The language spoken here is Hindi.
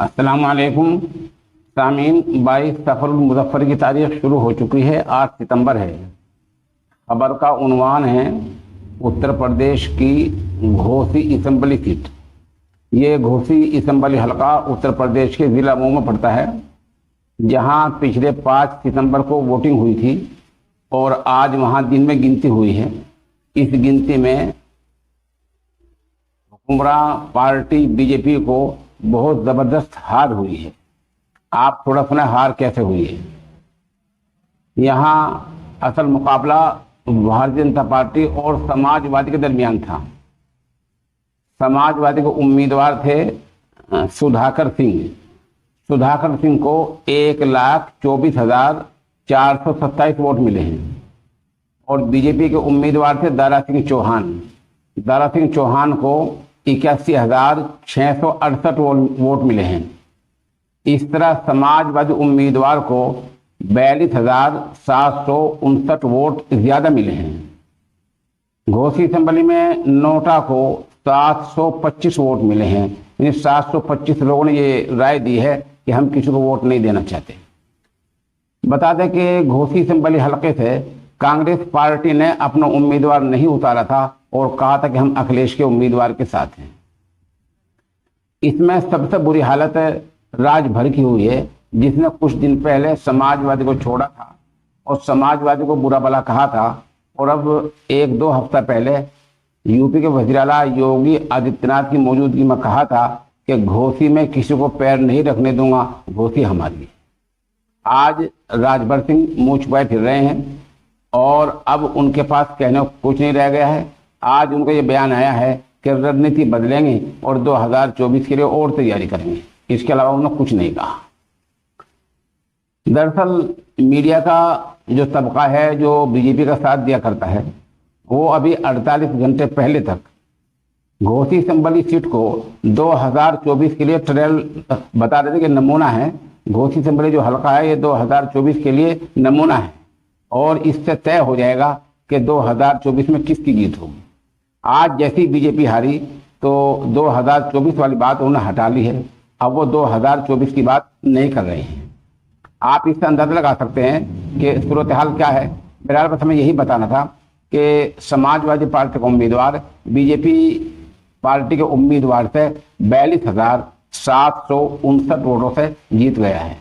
अस्सलाम वालेकुम सामीन। 22 सफरुल मुज़फ़्फ़र की तारीख शुरू हो चुकी है। 8 सितंबर है। खबर का उन्वान है उत्तर प्रदेश की घोसी असम्बली सीट। ये घोसी असम्बली हलका उत्तर प्रदेश के ज़िला मऊ में पड़ता है, जहां पिछले 5 सितंबर को वोटिंग हुई थी और आज वहां दिन में गिनती हुई है। इस गिनती में हुक्मरान पार्टी बीजेपी को बहुत ज़बरदस्त हार हुई है। आप थोड़ा सुना हार कैसे हुई है। यहाँ असल मुकाबला भारतीय जनता पार्टी और समाजवादी के दरमियान था। समाजवादी के उम्मीदवार थे सुधाकर सिंह। सुधाकर सिंह को 1,24,427 वोट मिले हैं और बीजेपी के उम्मीदवार थे दारा सिंह चौहान। दारा सिंह चौहान को 81,668 वोट मिले हैं। इस तरह समाजवादी उम्मीदवार को 42,759 वोट ज्यादा मिले हैं। घोसी असेंबली में नोटा को 725 वोट मिले हैं। यानी 725 लोगों ने ये राय दी है कि हम किसी को वोट नहीं देना चाहते। बता दें कि घोसी असेंबली हलके से कांग्रेस पार्टी ने अपना उम्मीदवार नहीं उतारा था और कहा था कि हम अखिलेश के उम्मीदवार के साथ हैं। इसमें सबसे बुरी हालत राजभर की हुई है, जिसने कुछ दिन पहले समाजवादी को छोड़ा था और समाजवादी को बुरा भला कहा था, और अब 1-2 हफ्ता पहले यूपी के वज़ीर आला योगी आदित्यनाथ की मौजूदगी में कहा था कि घोसी में किसी को पैर नहीं रखने दूंगा, घोसी हमारी है। आज राजभर सिंह मुंह छुपाए फिर रहे हैं और अब उनके पास कहने को कुछ नहीं रह गया है। आज उनका ये बयान आया है कि रणनीति बदलेंगे और 2024 के लिए और तैयारी करेंगे। इसके अलावा उन्होंने कुछ नहीं कहा। दरअसल मीडिया का जो तबका है जो बीजेपी का साथ दिया करता है, वो अभी 48 घंटे पहले तक घोसी असेंबली सीट को 2024 के लिए ट्रायल बता रहे थे कि नमूना है। घोसी असेंबली जो हल्का है ये 2024 के लिए नमूना है और इससे तय हो जाएगा कि 2024 में किसकी जीत होगी। आज जैसी बीजेपी हारी तो 2024 वाली बात उन्होंने हटा ली है। अब वो 2024 की बात नहीं कर रहे हैं। आप इससे अंदाजा लगा सकते हैं कि सूरत हाल क्या है। बहरहाल बस हमें यही बताना था कि समाजवादी पार्टी का उम्मीदवार बीजेपी पार्टी के उम्मीदवार से 42,759 वोटों से जीत गया है।